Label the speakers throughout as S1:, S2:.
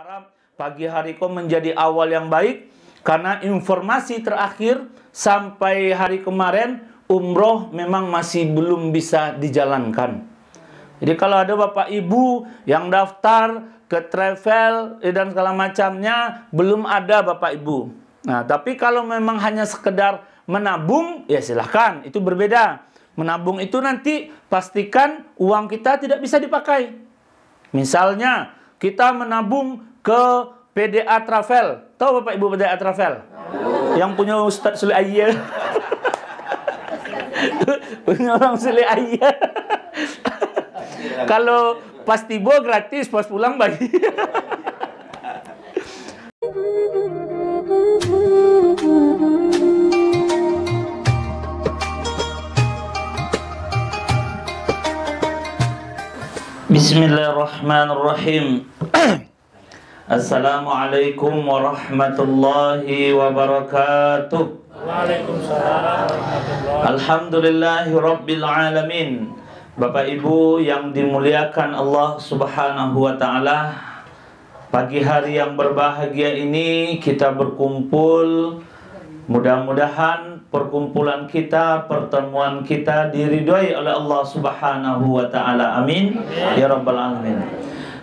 S1: berharap pagi hari kau menjadi awal yang baik, karena informasi terakhir sampai hari kemarin umroh memang masih belum bisa dijalankan. Jadi kalau ada bapak ibu yang daftar ke travel dan segala macamnya, belum ada bapak ibu. Nah, tapi kalau memang hanya sekedar menabung, ya silahkan, itu berbeda. Menabung itu nanti pastikan uang kita tidak bisa dipakai. Misalnya kita menabung ke PDA Travel. Tahu bapak ibu PDA Travel? Yang punya Ustadz Sule Ayah. Punya orang Sule Ayah. Kalau pas tiba gratis, pas pulang bayar. Bismillahirrahmanirrahim. Assalamualaikum warahmatullahi wabarakatuh.
S2: Waalaikumsalam warahmatullahi.
S1: Alhamdulillahi rabbil alamin. Bapak Ibu yang dimuliakan Allah Subhanahu wa taala, pagi hari yang berbahagia ini kita berkumpul. Mudah-mudahan perkumpulan kita, pertemuan kita diridhoi oleh Allah Subhanahu wa taala. Amin. Ya rabbal alamin.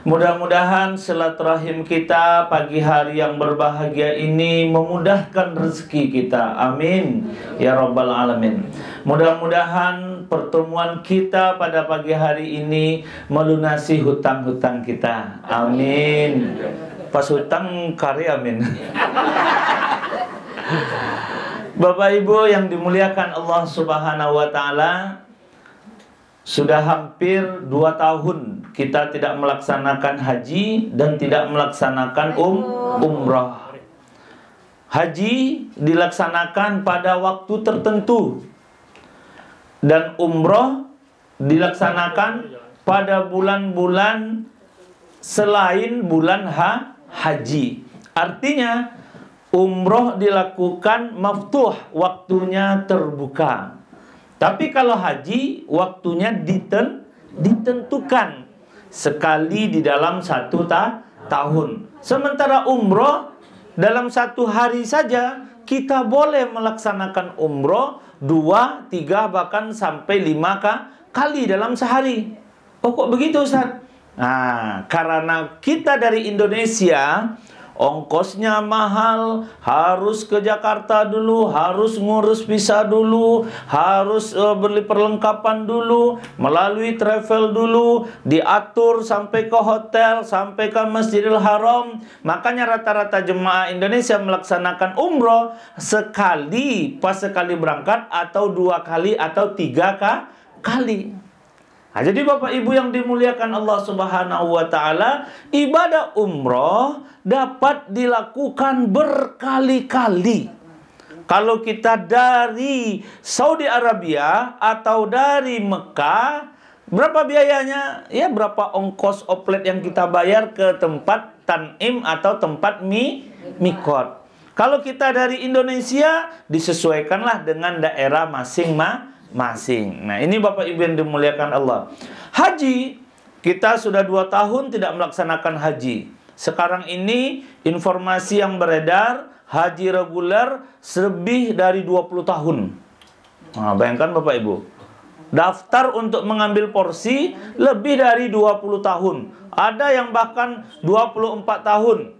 S1: Mudah-mudahan silaturahim kita pagi hari yang berbahagia ini memudahkan rezeki kita. Amin. Ya rabbal alamin. Mudah-mudahan pertemuan kita pada pagi hari ini melunasi hutang-hutang kita. Amin. Pas hutang karya, amin. Bapak Ibu yang dimuliakan Allah Subhanahu wa taala, sudah hampir 2 tahun kita tidak melaksanakan haji dan tidak melaksanakan umrah. Haji dilaksanakan pada waktu tertentu dan umrah dilaksanakan pada bulan-bulan selain bulan haji. Artinya umrah dilakukan maftuh, waktunya terbuka. Tapi kalau haji, waktunya ditentukan sekali di dalam 1 tahun. Sementara umrah dalam 1 hari saja kita boleh melaksanakan umrah 2, 3, bahkan sampai 5 kali dalam sehari. Oh, kok begitu, Ustaz? Nah, karena kita dari Indonesia, ongkosnya mahal, harus ke Jakarta dulu, harus ngurus visa dulu, harus beli perlengkapan dulu, melalui travel dulu, diatur sampai ke hotel, sampai ke Masjidil Haram. Makanya rata-rata jemaah Indonesia melaksanakan umroh sekali, pas sekali berangkat, atau 2 kali, atau 3 kali. Nah, jadi Bapak Ibu yang dimuliakan Allah Subhanahu wa taala, ibadah umroh dapat dilakukan berkali-kali. Kalau kita dari Saudi Arabia atau dari Mekah, berapa biayanya? Ya, berapa ongkos oplet yang kita bayar ke tempat Tan'im atau tempat mikot. Kalau kita dari Indonesia, disesuaikanlah dengan daerah masing-masing. Nah, ini Bapak Ibu yang dimuliakan Allah. Haji, kita sudah 2 tahun tidak melaksanakan haji. Sekarang ini informasi yang beredar, haji reguler lebih dari 20 tahun. Nah, bayangkan Bapak Ibu, daftar untuk mengambil porsi lebih dari 20 tahun. Ada yang bahkan 24 tahun.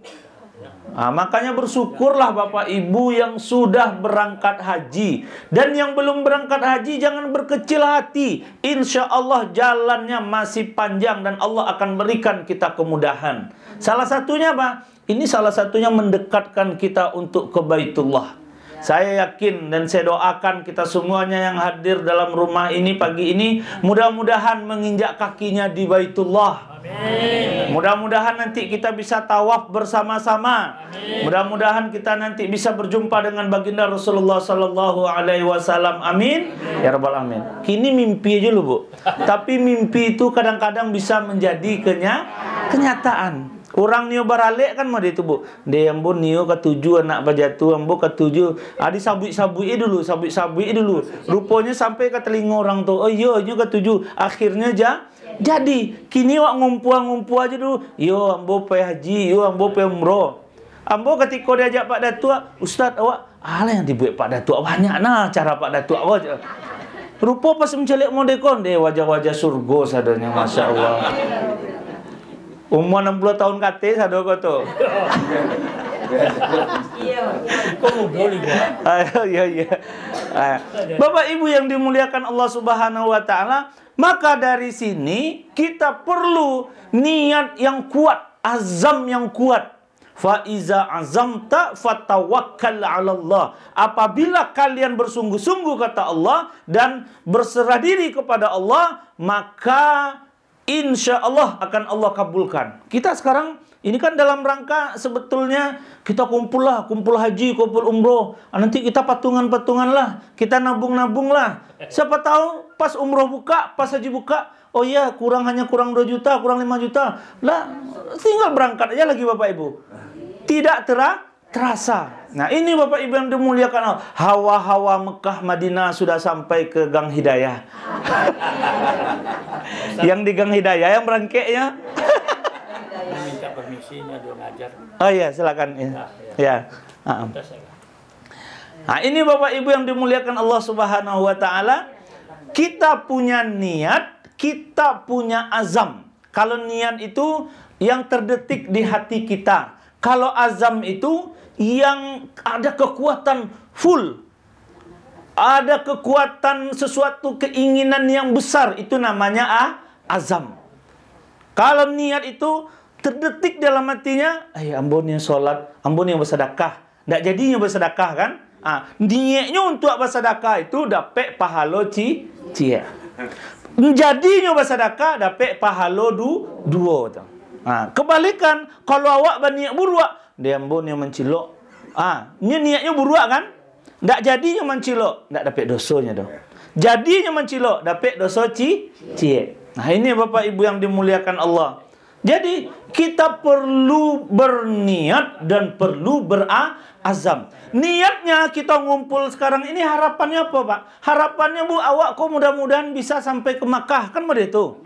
S1: Nah, makanya bersyukurlah Bapak Ibu yang sudah berangkat haji. Dan yang belum berangkat haji jangan berkecil hati. Insya Allah jalannya masih panjang dan Allah akan berikan kita kemudahan. Salah satunya apa? Ini salah satunya mendekatkan kita untuk ke Baitullah. Saya yakin dan saya doakan kita semuanya yang hadir dalam rumah ini pagi ini, mudah-mudahan menginjak kakinya di Baitullah. Amin. Mudah-mudahan nanti kita bisa tawaf bersama-sama. Mudah-mudahan kita nanti bisa berjumpa dengan baginda Rasulullah Sallallahu Alaihi Wasallam. Amin. Ya rabbal alamin. Kini mimpi aja loh, Bu. Tapi mimpi itu kadang-kadang bisa menjadi kenyataan. Orang niu baralik kan mau itu, Bu. Dia ambo niu ketujuh anak bajatu, ambo ketujuh. Adi sabui dulu. Rupanya sampai ke telinga orang tuh. Oh iya, ketujuh. Akhirnya Jadi kini wak ngumpul aja dulu. Yo ambo pe haji, yo ambo pe umroh. Ambo ketika diajak Pak Datuk, Ustaz awak ala yang dibuat Pak Datuk banyak nah cara Pak Datuk awak. Rupa pas mencelik modekon deh wajah-wajah surga sadanya, Masya Allah. Umur 60 tahun kate sado kau tu.
S2: Kau boleh buat.
S1: Iya. Bapak Ibu yang dimuliakan Allah Subhanahu wa taala, maka dari sini kita perlu niat yang kuat, azam yang kuat. Fa iza azamta fatawakkal 'ala Allah. Apabila kalian bersungguh-sungguh kata Allah dan berserah diri kepada Allah, maka insya Allah akan Allah kabulkan. Kita sekarang ini kan dalam rangka sebetulnya kita kumpul haji, kumpul umroh. Nanti kita patungan-patungan lah, kita nabung-nabung lah. Siapa tahu pas umroh buka, pas haji buka, oh ya kurang 2 juta, kurang 5 juta. Lah tinggal berangkat aja lagi Bapak Ibu. Tidak terasa. Nah ini Bapak Ibu yang dimuliakan Allah. Hawa-hawa Mekah Madinah sudah sampai ke Gang Hidayah. Yang di Gang Hidayah yang berangkeknya.
S2: Minta permisinya dia ngajar.
S1: Oh iya silakan ya. Nah ini Bapak Ibu yang dimuliakan Allah Subhanahu wa taala. Kita punya niat, kita punya azam. Kalau niat itu yang terdetik di hati kita. Kalau azam itu yang ada kekuatan full. Ada kekuatan sesuatu keinginan yang besar. Itu namanya azam. Kalau niat itu terdetik dalam hatinya, ambon yang sholat, ambon yang bersedekah. Tidak jadinya bersedekah kan? Niatnya untuk bersedekah itu dapat pahala cia. Jadinya bersedekah dapat pahala dua. Kebalikan, kalau awak berniat buruk, dia ambon yang mencilok. Ini niatnya buruk kan? Tak jadinya mencilok, tak dapat dosanya dong. Jadinya mencilok, dapat dosa cie. Nah ini Bapak Ibu yang dimuliakan Allah. Jadi kita perlu berniat dan perlu berazam. Niatnya kita ngumpul sekarang ini harapannya apa Pak? Harapannya Bu, awak kok mudah-mudahan bisa sampai ke Makkah, kan begitu?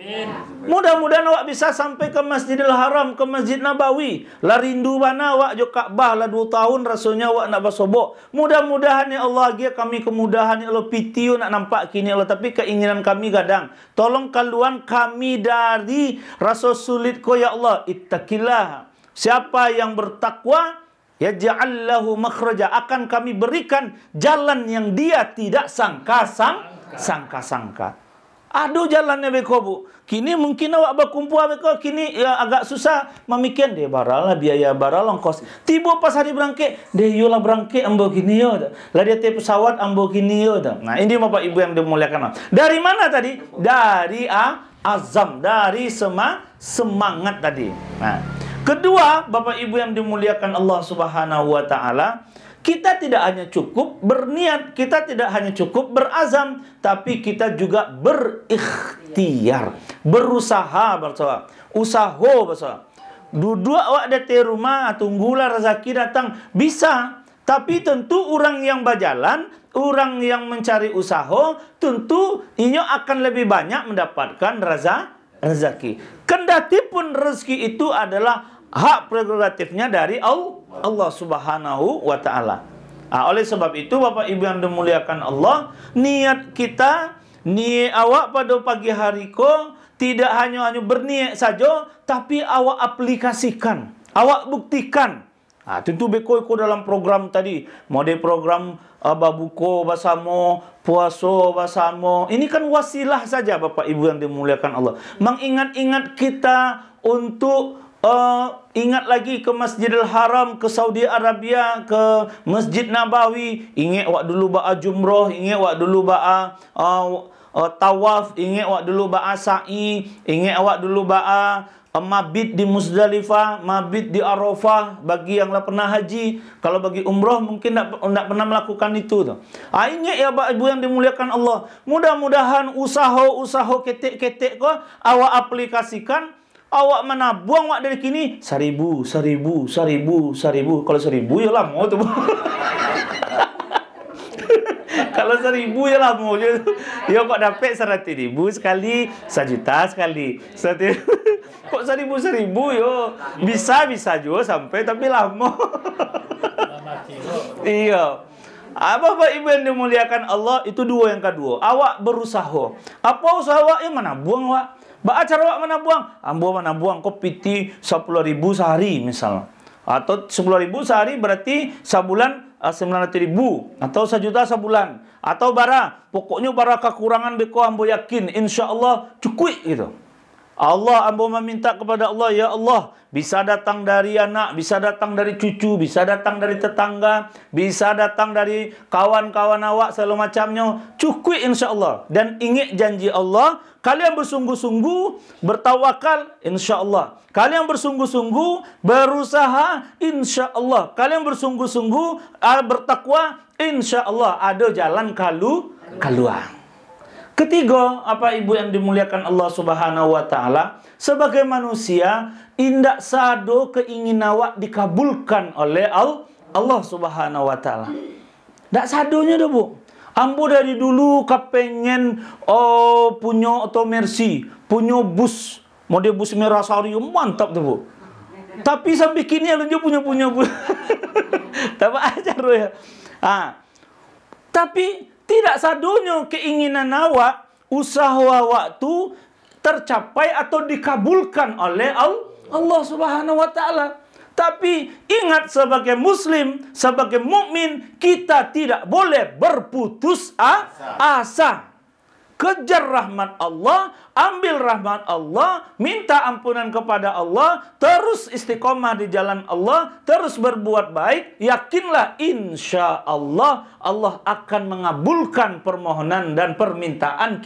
S1: Mudah-mudahan awak bisa sampai ke Masjidil Haram, ke Masjid Nabawi. Lah rindu mana awak jo Ka'bah lah 2 tahun rasanya awak nak bersobok. Mudah-mudahan ya Allah dia kami kemudahan ya Allah pitiu nak nampak kini ya Allah, tapi keinginan kami gadang. Tolong kaluan kami dari rasa sulit ko ya Allah. Ittaqillah. Siapa yang bertakwa yaj'al lahu makhraja, akan kami berikan jalan yang dia tidak sangka-sangka. Aduh jalannya beko Bu. Kini mungkin awak berkumpul beko kini ya agak susah memikir dia baralah biaya barang ongkos. Tiba pas hari berangkat, dia yola berangkat ambo kini yo. Lah dia te pesawat ambo kini yo. Nah, ini Bapak Ibu yang dimuliakan Allah. Dari mana tadi? Dari azam, dari semangat tadi. Nah, kedua, Bapak Ibu yang dimuliakan Allah Subhanahu wa taala, kita tidak hanya cukup berniat, kita tidak hanya cukup berazam, tapi kita juga berikhtiar, berusaha bersama. Usaha bersama. Duduk awak di rumah, tunggulah rezeki datang, bisa. Tapi tentu orang yang berjalan, orang yang mencari usaha, tentu ini akan lebih banyak mendapatkan rezeki. Kendati pun rezeki itu adalah hak prerogatifnya dari Allah Subhanahu wa taala. Oleh sebab itu Bapak Ibu yang dimuliakan Allah, niat kita, niat awak pada pagi hari ko tidak hanya berniat saja, tapi awak aplikasikan, awak buktikan. Tentu beko dalam program tadi, mode program babuko basamo, puaso basamo. Ini kan wasilah saja Bapak Ibu yang dimuliakan Allah. Mengingat-ingat kita untuk ingat lagi ke Masjidil Haram, ke Saudi Arabia, ke Masjid Nabawi. Ingat wak dulu ba'a jumrah, ingat wak dulu ba'a tawaf, ingat wak dulu ba'a sa'i, ingat wak dulu ba'a mabit di Muzdalifah, mabit di Arafah bagi yang pernah haji. Kalau bagi umrah mungkin tak pernah melakukan itu. Ingat ya Bapak Ibu yang dimuliakan Allah. Mudah-mudahan usaha ketek-ketek ko awak aplikasikan. Awak menabung awak dari kini 1.000. Kalau 1.000 ya lama tu. Kalau 1.000 ya lah mau. Ya kok dapat 100.000 sekali, 1 juta sekali. 100.000. Kok 1.000 yo. Bisa juga sampai tapi lama. Iya. Bapak Ibu yang dimuliakan Allah, itu dua yang kedua. Awak berusaha. Apa usaha awak? Mana buang awak? Acara awak mana buang? Ambo mana buang? Kok piti 10.000 sehari misalnya. Atau 10.000 sehari berarti sebulan 900.000 atau 1 juta sebulan. Atau bara, pokoknya bara kekurangan beko ambo yakin insya Allah cukup gitu. Allah ambo meminta kepada Allah, ya Allah, bisa datang dari anak, bisa datang dari cucu, bisa datang dari tetangga, bisa datang dari kawan-kawan awak segala macamnya, cukup insya Allah. Dan ingat janji Allah, kalian bersungguh-sungguh bertawakal insya Allah. Kalian bersungguh-sungguh berusaha insya Allah. Kalian bersungguh-sungguh bertakwa insya Allah. Ada jalan keluar. Ketiga, apa Ibu yang dimuliakan Allah Subhanahu wa taala, sebagai manusia indak sado keinginan awak dikabulkan oleh Allah Subhanahu wa taala. Ndak sadonya dah, Bu. Ambo dari dulu kepengen punya auto Mercy, punya bus, model bus merah sari, mantap tuh, Bu. Tapi sampai kini alunjo punya bus. Tapi ajar ya. Tapi tidak sadonya keinginan awak, usaha awak tu tercapai atau dikabulkan oleh Allah Subhanahu wa taala. Tapi ingat, sebagai muslim, sebagai mukmin, kita tidak boleh berputus asa. Kejar rahmat Allah, ambil rahmat Allah, minta ampunan kepada Allah, terus istiqomah di jalan Allah, terus berbuat baik. Yakinlah insya Allah, Allah akan mengabulkan permohonan dan permintaan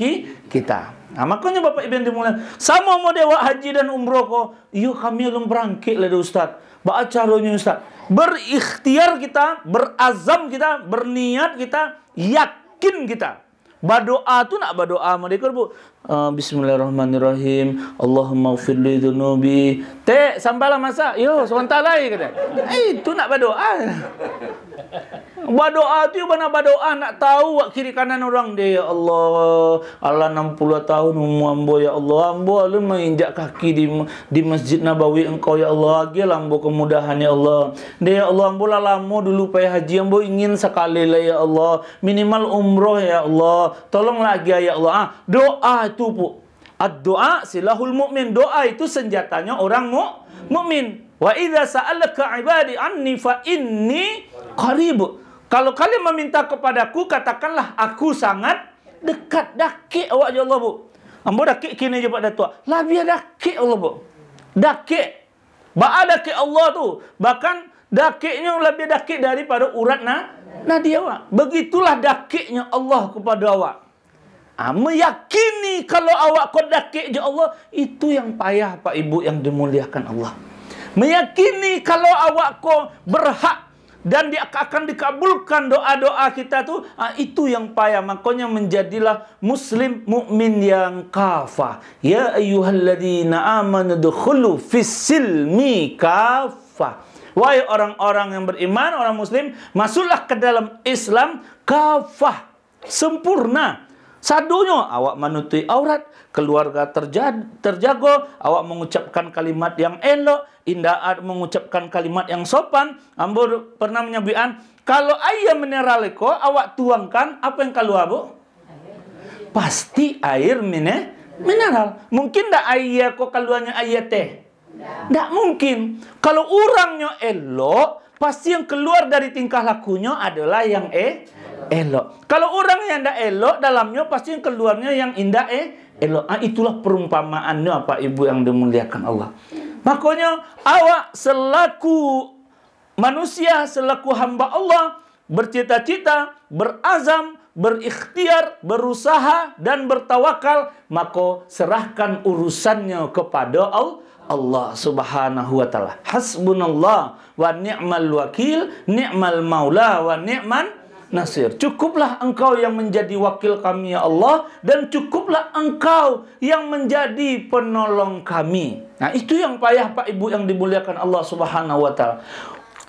S1: kita. Nah, makanya Bapak Ibu yang dimuliakan, sama mau dewa haji dan umroh kok, yuk kami belum berangkit lah Ustaz. Baca caranya Ustaz. Berikhtiar kita, berazam kita, berniat kita, yakin kita. Berdoa tu nak berdoa mereka, Bu. Bismillahirrahmanirrahim. Allahumma ghfirli dhunubi. Sampailah masa. Yo, sebentar lagi kata. Itu nak berdoa. Berdoa tu mana berdoa nak tahu kiri kanan orang dia. Ya Allah, Allah 60 tahun umur ambo, ya Allah. Ambo alun menginjak kaki di Masjid Nabawi engkau, ya Allah. Agilah ambo kemudahan, ya Allah. Dia, ya Allah, ambo lah lama dulu payah haji, ambo ingin sekali lah, ya Allah. Minimal umroh, ya Allah. Tolong lagi, ya Allah. Doa itu, Bu. Ad-doa silahul mu'min. Doa itu senjatanya orang mukmin. Wa idza sa'alaka 'ibadi anni fa inni qarib. Kalau kalian meminta kepadaku, katakanlah aku sangat dekat. Dakik awak, ya Allah, Bu. Ambo dakik kini je Pak Datuk. Lah biar dakik Allah, Bu. Dakik. Ba dakik Allah tu. Bahkan dakiknya lebih dakik daripada urat nadi awak. Begitulah dakiknya Allah kepada awak. Meyakini kalau awak kau dakik je Allah, itu yang payah Pak Ibu yang dimuliakan Allah. Meyakini kalau awak kau berhak dan dia akan dikabulkan doa-doa kita tu, itu yang payah. Makanya menjadilah muslim mukmin yang kafah. Ya ayyuhalladzina amanu dukhulu fis-silmi kafah. Wahai orang-orang yang beriman, orang muslim, masuklah ke dalam Islam kafah, sempurna. Sadunya awak menutupi aurat, keluarga terjaga, awak mengucapkan kalimat yang elok, indah mengucapkan kalimat yang sopan. Ambo pernah menyebutkan, kalau air mineral ko awak tuangkan, apa yang keluar, Bu? Pasti air mineral. Mungkin tak air ko keluarnya air teh? Tak mungkin. Kalau orangnya elok, pasti yang keluar dari tingkah lakunya adalah yang elok. Kalau orang yang tidak elok, dalamnya pasti yang keluarnya yang indah elok. Itulah perumpamaannya Pak Ibu yang dimuliakan Allah. Makanya awak selaku manusia, selaku hamba Allah, bercita-cita, berazam, berikhtiar, berusaha dan bertawakal, maka serahkan urusannya kepada Allah Subhanahu wa taala. Hasbunallah wa ni'mal wakil, ni'mal maula wa ni'man nasir. Cukuplah engkau yang menjadi wakil kami, ya Allah, dan cukuplah engkau yang menjadi penolong kami. Nah, itu yang payah Pak Ibu yang dimuliakan Allah Subhanahu wa taala.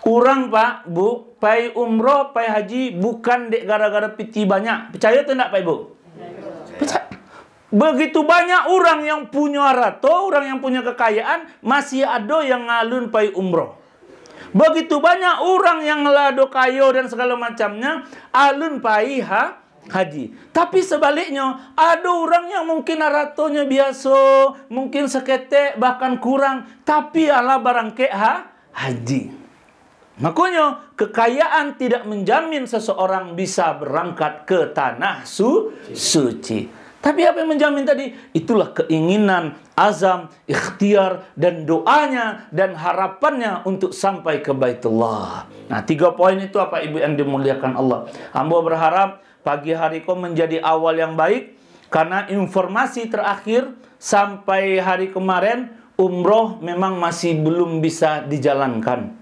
S1: Urang Pak, Bu, pai umroh, pai haji bukan dek gara-gara piti banyak. Percaya atau enggak Pak Ibu? Percaya. Begitu banyak orang yang punya harta, orang yang punya kekayaan, masih ada yang ngalun pai umroh. Begitu banyak orang yang lado kayo dan segala macamnya, alun pai haji. Tapi sebaliknya, ada orang yang mungkin hartanya biasa, mungkin seketek, bahkan kurang, tapi ala barangke haji. Makanya kekayaan tidak menjamin seseorang bisa berangkat ke tanah suci. Tapi apa yang menjamin tadi? Itulah keinginan, azam, ikhtiar, dan doanya, dan harapannya untuk sampai ke Baitullah. Nah, 3 poin itu apa Ibu yang dimuliakan Allah. Hamba berharap pagi hari kau menjadi awal yang baik, karena informasi terakhir sampai hari kemarin, umroh memang masih belum bisa dijalankan.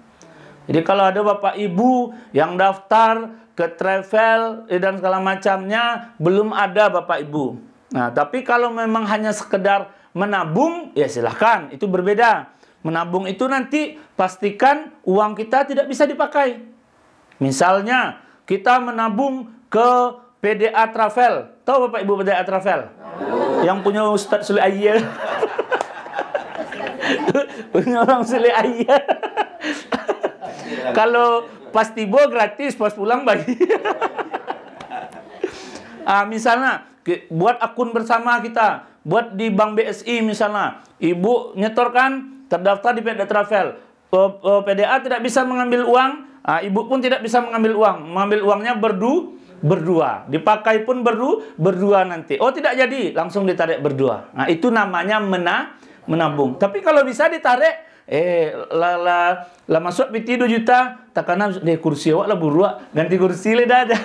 S1: Jadi kalau ada Bapak Ibu yang daftar ke travel dan segala macamnya, belum ada Bapak Ibu. Nah, tapi kalau memang hanya sekedar menabung, ya silahkan, itu berbeda. Menabung itu nanti pastikan uang kita tidak bisa dipakai. Misalnya, kita menabung ke PDA Travel. Tahu Bapak Ibu PDA Travel? Yang punya Ustadz Sule Ayah. Punya orang Sule Ayah. Kalau pas tiba gratis, pas pulang bagi. Misalnya, buat akun bersama kita, buat di Bank BSI misalnya, Ibu nyetorkan, terdaftar di PDA Travel. PDA tidak bisa mengambil uang, Ibu pun tidak bisa mengambil uang. Mengambil uangnya berdua. Dipakai pun berdua nanti. Oh, tidak jadi, langsung ditarik berdua. Nah, itu namanya menabung. Tapi kalau bisa ditarik, masuk piti 2 juta, takana deh kursi awak lah buruk, ganti kursi le dah aja.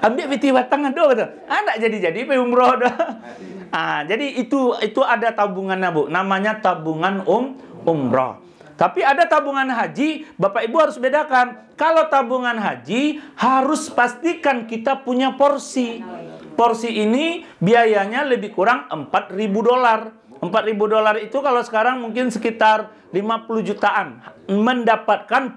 S1: Ambil piti batang ada kata. Enggak jadi pe umroh dah. Jadi itu ada tabungannya, Bu. Namanya tabungan umroh. Tapi ada tabungan haji, Bapak Ibu harus bedakan. Kalau tabungan haji harus pastikan kita punya porsi. Porsi ini biayanya lebih kurang $4.000. $4.000 itu kalau sekarang mungkin sekitar 50 jutaan mendapatkan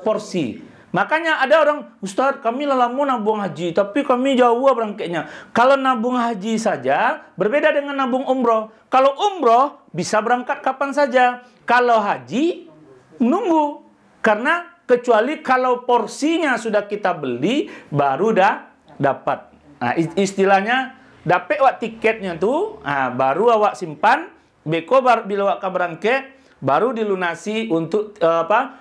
S1: porsi. Makanya ada orang, Ustaz, kami lama nabung haji, tapi kami jauh berangkatnya. Kalau nabung haji saja berbeda dengan nabung umroh. Kalau umroh bisa berangkat kapan saja. Kalau haji nunggu, karena kecuali kalau porsinya sudah kita beli baru dapat. Nah, istilahnya dapat awak tiketnya tuh, baru awak simpan, beko bila awak berangkat, baru dilunasi untuk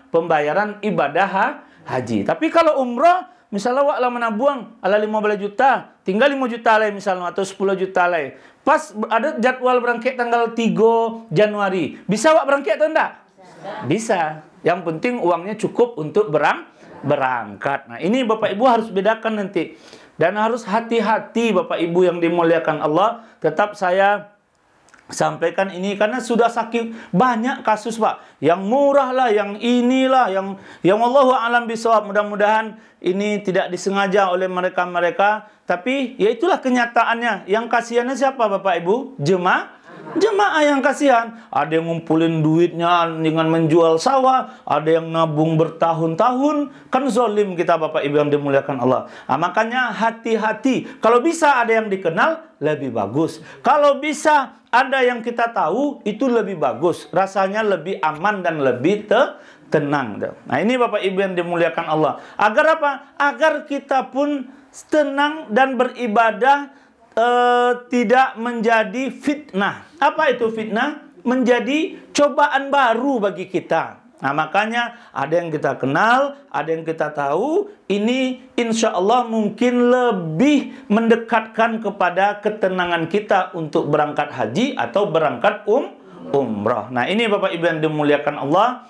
S1: pembayaran ibadah haji. Tapi kalau umroh, misalnya awak lah menabung, ala 15 juta, tinggal 5 juta lah misalnya, atau 10 juta lah. Pas ada jadwal berangkat tanggal 3 Januari, bisa awak berangkat atau enggak? Bisa. Yang penting uangnya cukup untuk berangkat. Nah, ini Bapak Ibu harus bedakan nanti. Dan harus hati-hati Bapak Ibu yang dimuliakan Allah. Tetap saya sampaikan ini karena sudah saking banyak kasus Pak. Yang murah lah, yang inilah, yang Wallahu a'lam bishawab. Mudah-mudahan ini tidak disengaja oleh mereka-mereka. Tapi ya itulah kenyataannya. Yang kasihannya siapa Bapak Ibu? Jemaah yang kasihan. Ada yang ngumpulin duitnya dengan menjual sawah, ada yang nabung bertahun-tahun. Kan zolim kita Bapak Ibu yang dimuliakan Allah. Makanya hati-hati. Kalau bisa ada yang dikenal, lebih bagus. Kalau bisa ada yang kita tahu, itu lebih bagus. Rasanya lebih aman dan lebih tenang. Nah, ini Bapak Ibu yang dimuliakan Allah. Agar apa? Agar kita pun tenang dan beribadah, tidak menjadi fitnah. Apa itu fitnah? Menjadi cobaan baru bagi kita. Nah, makanya ada yang kita kenal, ada yang kita tahu. Ini insya Allah mungkin lebih mendekatkan kepada ketenangan kita untuk berangkat haji atau berangkat umrah. Nah, ini Bapak Ibu yang dimuliakan Allah.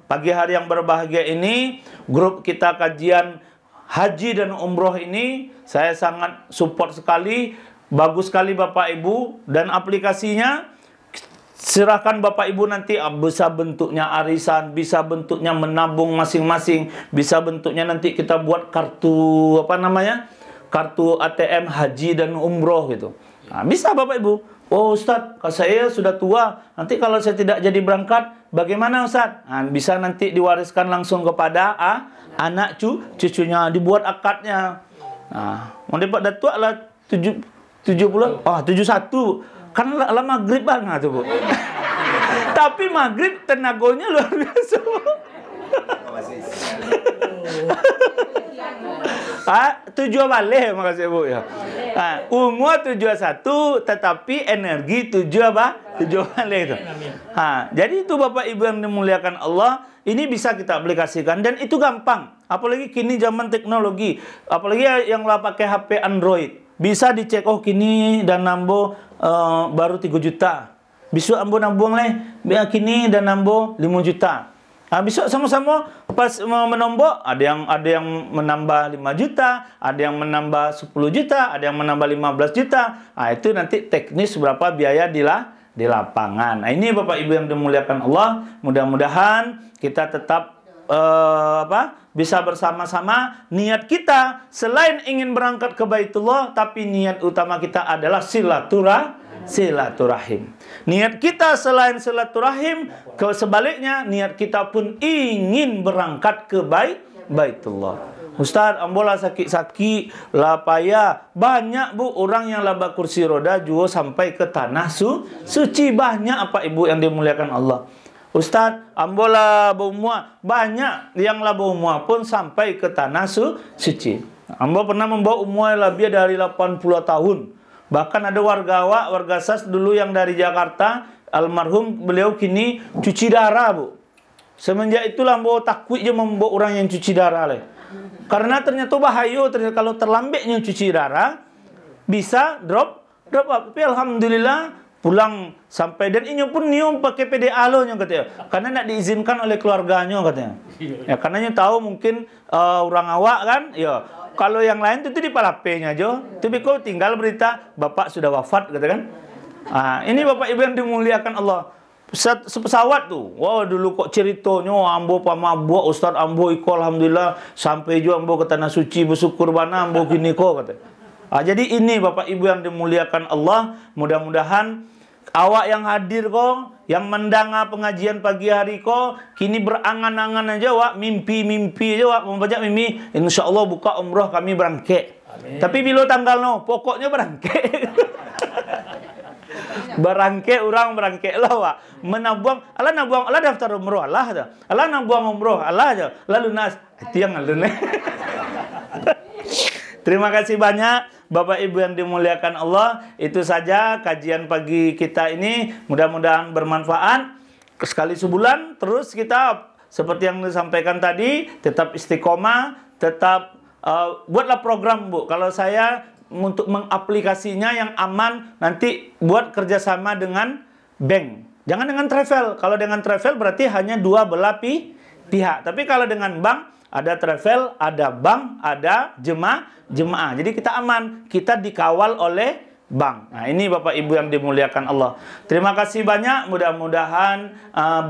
S1: Pagi hari yang berbahagia ini, grup kita kajian haji dan umroh ini saya sangat support sekali. Bagus sekali Bapak Ibu. Dan aplikasinya serahkan Bapak Ibu nanti, bisa bentuknya arisan, bisa bentuknya menabung masing-masing, bisa bentuknya nanti kita buat kartu kartu ATM haji dan umroh gitu. Nah, bisa Bapak Ibu. Oh Ustadz, kalau saya sudah tua, nanti kalau saya tidak jadi berangkat, bagaimana Ustadz? Nah, bisa nanti diwariskan langsung kepada anak cucunya, dibuat akadnya. Nah, mau pada tua lah 70, 71. Kan lah maghrib banget tuh, Bu. Tapi maghrib tenaganya luar biasa. Tujuh balik, makasih Bu ya. Umur 71 tetapi energi 7 balik itu. Jadi itu Bapak Ibu yang dimuliakan Allah, ini bisa kita aplikasikan dan itu gampang. Apalagi kini zaman teknologi, apalagi yang lah pakai HP Android, bisa dicek kini dan nambo baru 3 juta. Besok ambo nambung kini dan nambo 5 juta. Besok sama-sama pas menombok ada yang menambah 5 juta, ada yang menambah 10 juta, ada yang menambah 15 juta. Itu nanti teknis berapa biaya di lapangan. Ini Bapak Ibu yang dimuliakan Allah, mudah-mudahan kita tetap bisa bersama-sama. Niat kita selain ingin berangkat ke Baitullah, tapi niat utama kita adalah silaturahim. Niat kita selain silaturahim, sebaliknya niat kita pun ingin berangkat ke Baitullah. Ustaz, ambola sakit-sakit, lah payah. Banyak Bu orang yang laba kursi roda juga sampai ke tanah suci. Banyak Pak Ibu yang dimuliakan Allah. Ustaz, ambola baumua, banyak yang lah baumua pun sampai ke tanah suci. Ambo pernah membawa umua lebih dari 80 tahun. Bahkan ada warga SAS dulu yang dari Jakarta, almarhum beliau kini cuci darah, Bu. Semenjak itulah ambo takut je membawa orang yang cuci darah leh. Karena ternyata bahaya, kalau terlambatnya cuci darah bisa drop up. Tapi alhamdulillah pulang sampai, dan ini pun nyium pakai PDA lo nya katanya, karena nak diizinkan oleh keluarganya katanya. Ya karena tahu mungkin orang awak kan, ya kalau yang lain itu di palapenya aja. Tapi kau tinggal berita bapak sudah wafat kata kan. Ini Bapak Ibu yang dimuliakan Allah. Sepesawat tuh, wow dulu kok ceritanya ambo pamabuk Ustaz ambo iko alhamdulillah sampai juga ambo ke tanah suci bersyukur bana ambo gini kok kata. Jadi ini Bapak Ibu yang dimuliakan Allah, mudah-mudahan awak yang hadir kok, yang mendanga pengajian pagi hari kok, kini berangan-angan aja wak, mimpi-mimpi aja wak, membaca mimpi, insya Allah buka umroh kami berangkat. Tapi bila tanggal pokoknya berangkat. Berangkat orang berangkat lah wak, menabuang, Allah daftar umroh Allah aja, Allah nabuang umroh Allah aja, lalu nas, itu yang lalu nih. Terima kasih banyak Bapak Ibu yang dimuliakan Allah. Itu saja kajian pagi kita ini. Mudah-mudahan bermanfaat. Sekali sebulan terus kita seperti yang disampaikan tadi, tetap istiqomah, tetap buatlah program Bu. Kalau saya untuk mengaplikasinya yang aman, nanti buat kerjasama dengan bank. Jangan dengan travel. Kalau dengan travel berarti hanya dua belah pihak. Tapi kalau dengan bank, ada travel, ada bank, ada jemaah. Jadi kita aman, kita dikawal oleh bank. Ini Bapak Ibu yang dimuliakan Allah. Terima kasih banyak, mudah-mudahan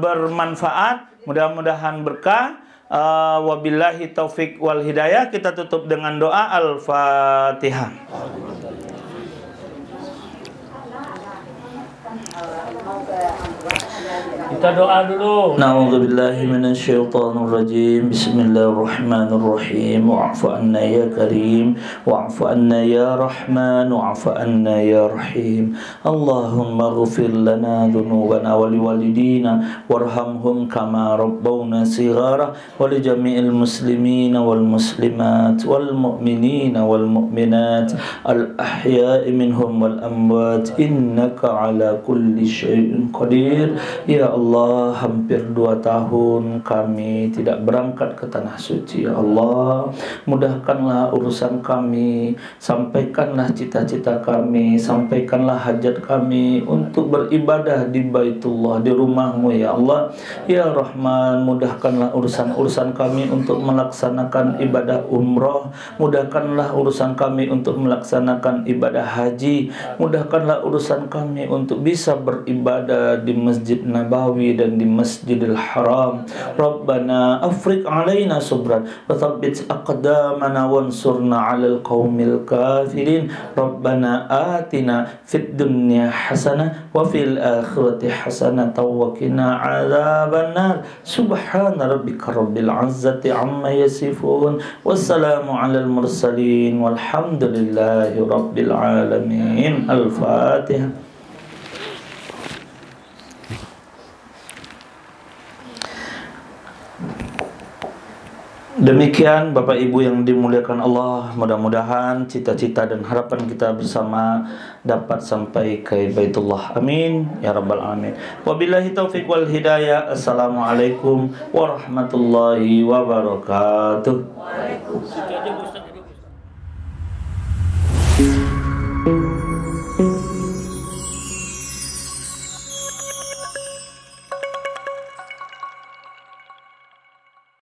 S1: bermanfaat, mudah-mudahan berkah. Wabillahi taufik wal hidayah. Kita tutup dengan doa Al-Fatihah.
S2: Kita doa dulu.
S1: Na'udzubillahi minasyaitonir rajim. Bismillahirrahmanirrahim. Wa'fu anna ya karim, wa'fu anna ya rahman, wa'fu anna ya rahim. Allahumma ighfir lana dhunubana wa liwalidina warhamhum kama rabbawna shighara wa li jami'il muslimina wal muslimat wal mu'minina wal mu'minat al ahya'i minhum wal amwat innaka ala kulli syai'in qadir. Ya Allah, hampir 2 tahun kami tidak berangkat ke tanah suci. Ya Allah, mudahkanlah urusan kami, sampaikanlah cita-cita kami, sampaikanlah hajat kami untuk beribadah di Baitullah, di rumah-Mu ya Allah. Ya Rahman, mudahkanlah urusan-urusan kami untuk melaksanakan ibadah umroh, mudahkanlah urusan kami untuk melaksanakan ibadah haji, mudahkanlah urusan kami untuk bisa beribadah di Masjid Nabawi Nabawi dan di Masjidil Haram. Rabbana afriq alaina subran wa thabbit aqdamana wansurna 'alal qaumil kafirin. Rabbana atina fid dunya hasanah wa fil akhirati hasanah wa qina 'adzabannar. Subhana rabbika rabbil 'izzati 'amma yasifun. Wassalamu 'alal mursalin walhamdulillahi rabbil alamin. Al-Fatihah. Demikian Bapak Ibu yang dimuliakan Allah, mudah-mudahan cita-cita dan harapan kita bersama dapat sampai ke Baitullah. Amin ya rabbal alamin. Wabillahi taufiq wal hidayah. Assalamualaikum warahmatullahi wabarakatuh. Waalaikumsalam.